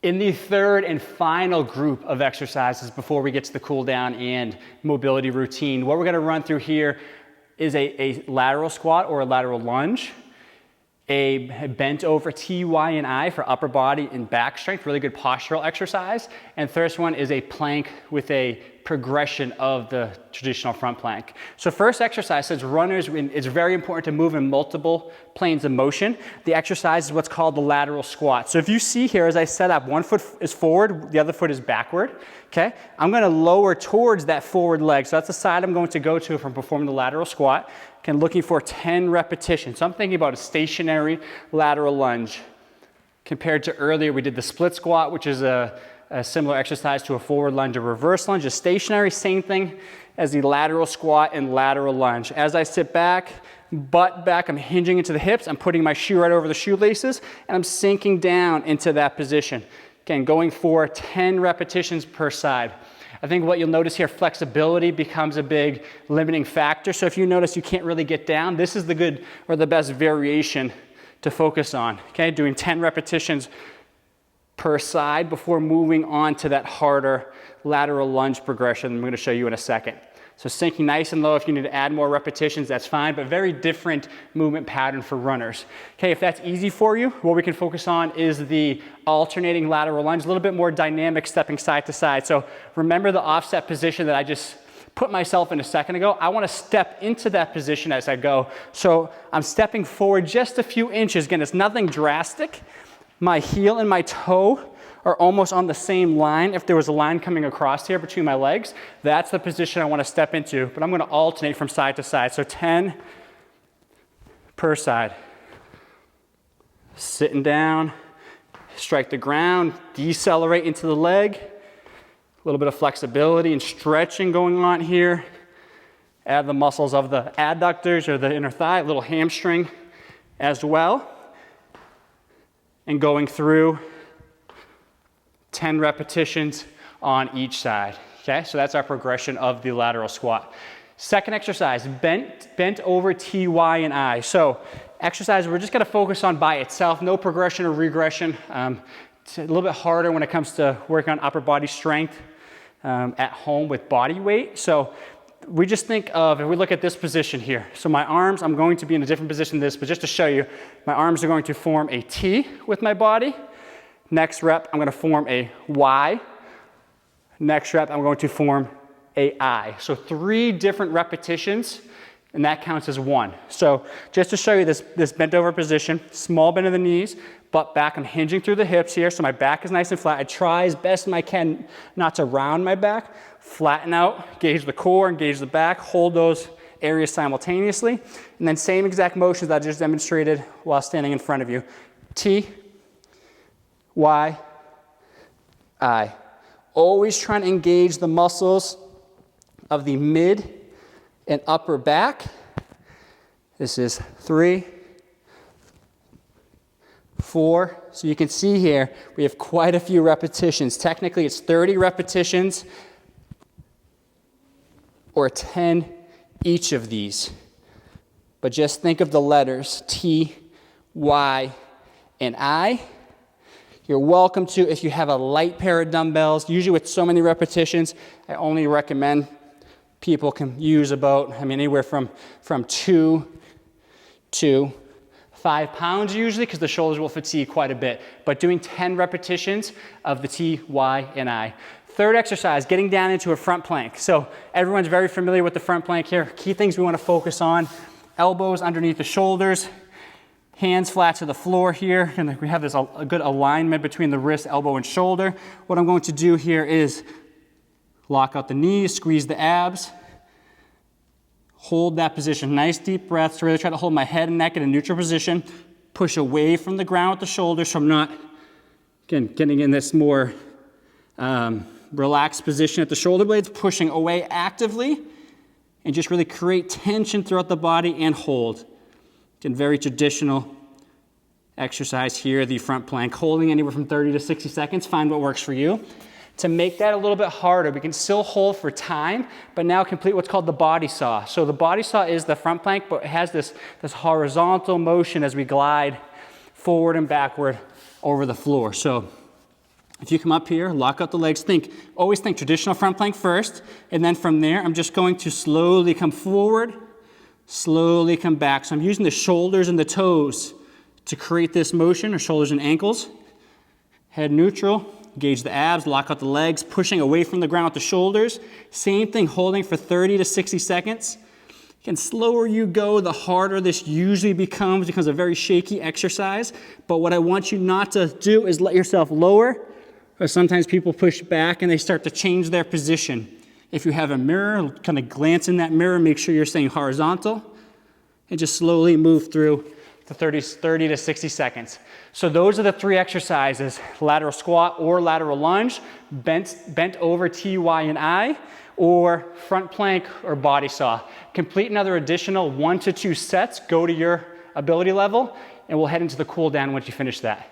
In the third and final group of exercises before we get to the cool down and mobility routine, what we're going to run through here is a lateral squat or a lateral lunge, a bent over T, Y, and I for upper body and back strength, really good postural exercise. And first one is a plank with a progression of the traditional front plank. So first exercise, says runners, it's very important to move in multiple planes of motion. The exercise is what's called the lateral squat. So if you see here, as I set up, one foot is forward, the other foot is backward, okay? I'm gonna lower towards that forward leg. So that's the side I'm going to go to if I'm performing the lateral squat. Okay, looking for 10 repetitions. So I'm thinking about a stationary lateral lunge. Compared to earlier, we did the split squat, which is a similar exercise to a forward lunge. A reverse lunge is stationary, same thing as the lateral squat and lateral lunge. As I sit back, butt back, I'm hinging into the hips, I'm putting my shoe right over the shoelaces, and I'm sinking down into that position. Again, going for 10 repetitions per side. I think what you'll notice here, flexibility becomes a big limiting factor. So if you notice you can't really get down, this is the good or the best variation to focus on. Okay, doing 10 repetitions per side before moving on to that harder lateral lunge progression I'm going to show you in a second. So sinking nice and low. If you need to add more repetitions, that's fine, but very different movement pattern for runners. Okay, if that's easy for you, what we can focus on is the alternating lateral lunge, a little bit more dynamic, stepping side to side. So remember the offset position that I just put myself in a second ago. I want to step into that position as I go. So I'm stepping forward just a few inches. Again, it's nothing drastic. My heel and my toe are almost on the same line. If there was a line coming across here between my legs, that's the position I want to step into, but I'm going to alternate from side to side. So 10 per side. Sitting down, strike the ground, decelerate into the leg. A little bit of flexibility and stretching going on here. Add the muscles of the adductors or the inner thigh, a little hamstring as well. And going through 10 repetitions on each side. Okay, so that's our progression of the lateral squat. Second exercise, bent over T, Y, and I. So exercise we're just gonna focus on by itself, no progression or regression. It's a little bit harder when it comes to working on upper body strength at home with body weight. So we just think of, if we look at this position here. So my arms, I'm going to be in a different position than this, but just to show you, my arms are going to form a T with my body. Next rep, I'm going to form a Y. Next rep, I'm going to form a I. So 3 different repetitions, and that counts as 1. So just to show you this bent over position, small bend of the knees, butt back, I'm hinging through the hips here, so my back is nice and flat. I try as best as I can not to round my back, flatten out, gauge the core, engage the back, hold those areas simultaneously, and then same exact motions that I just demonstrated while standing in front of you. T, Y, I. Always trying to engage the muscles of the mid and upper back. This is 3, 4. So you can see here, we have quite a few repetitions. Technically, it's 30 repetitions or 10 each of these. But just think of the letters T, Y, and I. You're welcome to, if you have a light pair of dumbbells, usually with so many repetitions, I only recommend people can use about, anywhere from 2 to 5 pounds usually, because the shoulders will fatigue quite a bit. But doing 10 repetitions of the T, Y, and I. Third exercise, getting down into a front plank. So everyone's very familiar with the front plank here. Key things we want to focus on, elbows underneath the shoulders, hands flat to the floor here, and we have this a good alignment between the wrist, elbow, and shoulder. What I'm going to do here is lock out the knees, squeeze the abs, hold that position. Nice deep breaths to really try to hold my head and neck in a neutral position. Push away from the ground with the shoulders so I'm not, again, getting in this more relaxed position at the shoulder blades, pushing away actively, and just really create tension throughout the body and hold. Again, very traditional exercise here, the front plank, holding anywhere from 30 to 60 seconds. Find what works for you. To make that a little bit harder, we can still hold for time, but now complete what's called the body saw. So the body saw is the front plank, but it has this horizontal motion as we glide forward and backward over the floor. So If you come up here, lock out the legs, always think traditional front plank first, and then from there, I'm just going to slowly come forward, slowly come back. So I'm using the shoulders and the toes to create this motion, or shoulders and ankles. Head neutral, engage the abs, lock out the legs, pushing away from the ground with the shoulders. Same thing, holding for 30 to 60 seconds. Again, slower you go, the harder this usually becomes a very shaky exercise. But what I want you not to do is let yourself lower, because sometimes people push back and they start to change their position. If you have a mirror, kind of glance in that mirror, make sure you're staying horizontal, and just slowly move through the 30 to 60 seconds. So those are the 3 exercises: lateral squat or lateral lunge, bent over T, Y, and I, or front plank or body saw. Complete another additional 1 to 2 sets, go to your ability level, and we'll head into the cool down once you finish that.